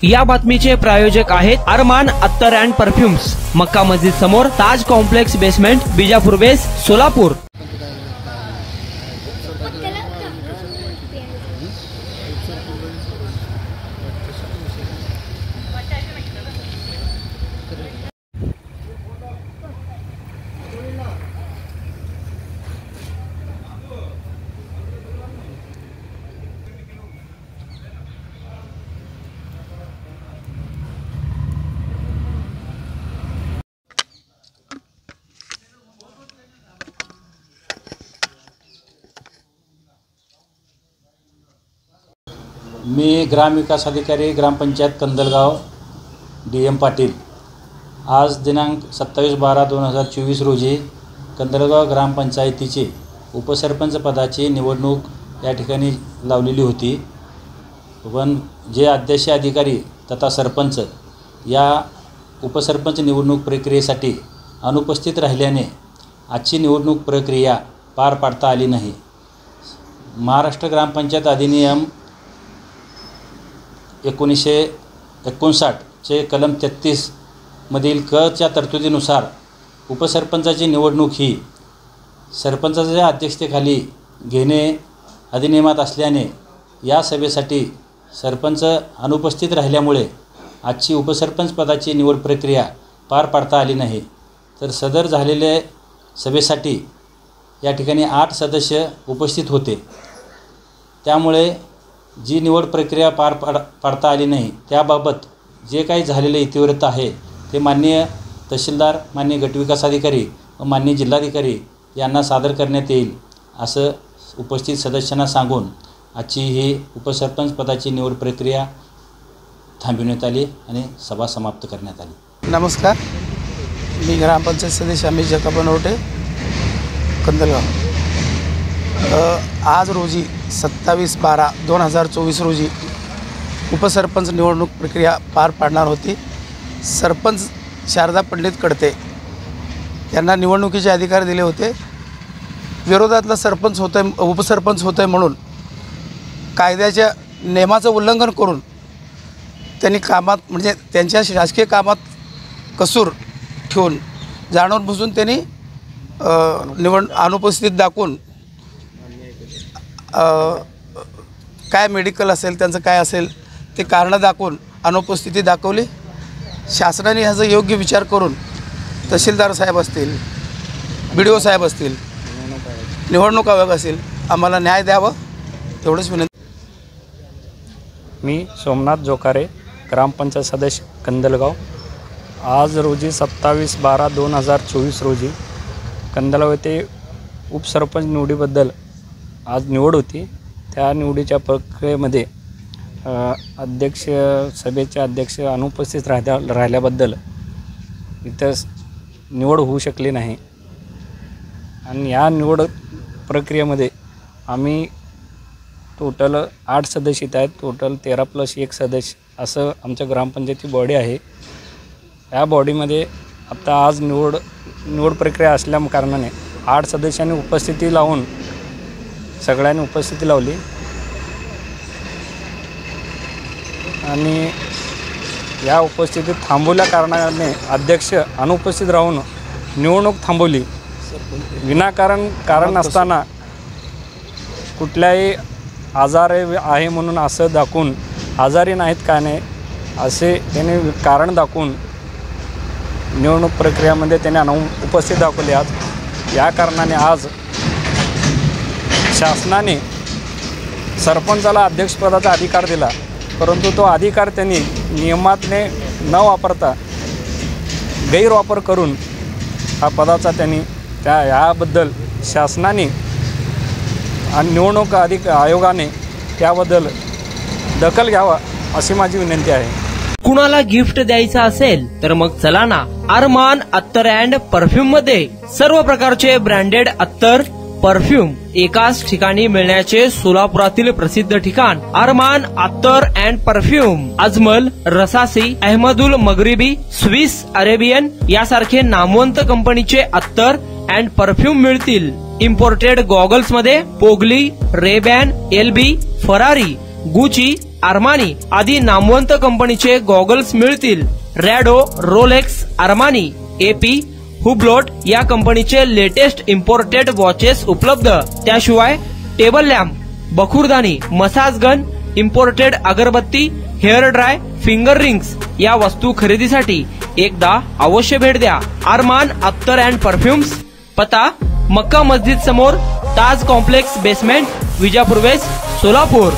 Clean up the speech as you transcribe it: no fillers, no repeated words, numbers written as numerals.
या बातमीचे प्रायोजक आहेत अरमान अत्तर अँड परफ्युम्स, मक्का मस्जिद समोर, ताज कॉम्प्लेक्स बेसमेंट, बिजापूर बेस, सोलापूर। मी ग्रामविकास अधिकारी ग्रामपंचायत कंदलगाव DM पाटील। आज दिनांक 27/12/2024 रोजी कंदलगाव ग्रामपंचायतीचे उपसरपंच पदाची निवडणूक या ठिकाणी लावलेली होती। पण जे अध्यक्ष अधिकारी तथा सरपंच या उपसरपंच निवडणूक प्रक्रियेसाठी अनुपस्थित राहिल्याने आजची निवडणूक प्रक्रिया पार पाडता आली नाही। महाराष्ट्र ग्रामपंचायत अधिनियम 1959 चे कलम 33 मधील क च्या तरतुदीनुसार उपसरपंचाची निवडणूक ही सरपंचाच्या अध्यक्षतेखाली घेणे अधिनियमात असल्याने या सभेसाठी सरपंच अनुपस्थित राहिल्यामुळे आजची उपसरपंच पदाची निवड प्रक्रिया पार पाडता आली नाही। तर सदर झालेल्या सभेसाठी या ठिकाणी 8 सदस्य उपस्थित होते। त्यामुळे जी निवड प्रक्रिया पार पाडता आली नाही त्याबाबत जे काही झालेले इतिवृत्त आहे ते माननीय तहसीलदार, माननीय गटविकास अधिकारी व माननीय जिल्हाधिकारी यांना सादर करण्यात येईल असं उपस्थित सदस्यांना सांगून आजची ही उपसरपंच पदाची निवड प्रक्रिया थांबविण्यात आली आणि सभा समाप्त करण्यात आली। नमस्कार, मी ग्रामपंचायत सदस्य अमित जगताप नवटे, कंदलगाव। आज रोजी 27/12/2024 रोजी उपसरपंच निवडणूक प्रक्रिया पार पाडणार होती। सरपंच शारदा पंडित कडते यांना निवडणुकीचे अधिकार दिले होते। विरोधातला सरपंच होतोय, उपसरपंच होतोय म्हणून कायद्याच्या नियमाचं उल्लंघन करून त्यांनी कामात म्हणजे त्यांच्या शासकीय कामात कसूर ठेवून जाणून बुजून त्यांनी अनुपस्थित दाखवून काय मेडिकल असेल त्यांचं काय असेल ते कारणं दाखवून अनुपस्थिती दाखवली। शासनाने ह्याचा योग्य विचार करून तहसीलदार साहेब असतील, BDO साहेब असतील, निवडणूक आयोग असेल, आम्हाला न्याय द्यावा एवढंच विनंती। मी सोमनाथ जोकारे, ग्रामपंचायत सदस्य कंदलगाव। आज रोजी 27/12/2024 रोजी कंदलगाव येथे उपसरपंच निवडीबद्दल आज निवड होती। त्या निवडीच्या प्रक्रियेमध्ये सभेचे अध्यक्ष अनुपस्थित राहिल्याबद्दल इथं निवड होऊ शकली नाही। आणि या निवड प्रक्रियेमध्ये आम्ही टोटल 8 सदस्य आहेत। टोटल 13+1 सदस्य असं आमच्या ग्रामपंचायती बॉडी आहे। या बॉडीमध्ये आता आज निवड प्रक्रिया असल्या कारणाने 8 सदस्यांनी उपस्थिती लावून सगळ्यांनी उपस्थिती लावली आणि या उपस्थितीत थांबवल्या कारणाने अध्यक्ष अनुपस्थित राहून निवडणूक थांबवली। कारण असताना कुठल्याही आजारी आहे म्हणून असं दाखवून आजारी नाहीत का नाही असे त्याने कारण दाखवून निवडणूक प्रक्रियेमध्ये त्याने उपस्थित दाखवले। आज या कारणाने आज शासनाने सरपंचाला अध्यक्षपदाचा अधिकार दिला, परंतु तो अधिकार त्यांनी नियमातने न वापरता गैरवापर करून हा पदाचा त्यांनी याबद्दल शासनाने आणि निवडणूक आयोगाने त्याबद्दल दखल घ्यावा अशी माझी विनंती आहे। कुणाला गिफ्ट द्यायचं असेल तर मग चला ना अरमान अत्तर अँड परफ्यूम मध्ये सर्व प्रकारचे ब्रँडेड अत्तर परफ्यूम एकाच ठिकाणी मिळण्याचे सोलापुरातील प्रसिद्ध ठिकाण Arman attar and perfume. Ajmal, Rasasi, Ahmedul Maghribi, Swiss Arabian यासारखे नामवंत कंपनीचे अत्तर अँड परफ्यूम मिळतील। इम्पोर्टेड गॉगल्स मध्ये पोगली, Rayban, LB, Ferrari, Gucci, Armani आदी नामवंत कंपनीचे गॉगल्स मिळतील। रॅडो, रोलेक्स, आर्मानी, एपी, हुब्लोट या कंपनीचे लेटेस्ट इम्पोर्टेड वॉचेस उपलब्ध। त्याशिवाय टेबल लॅम्प, बखुरदानी, massage gun, imported agarbatti, hair dry, finger rings या वस्तू खरेदीसाठी एकदा अवश्य भेट द्या। अरमान अत्तर अँड परफ्युम्स, पता मक्का मस्जिद समोर, ताज कॉम्प्लेक्स बेसमेंट, विजापूर वेस्ट, सोलापूर।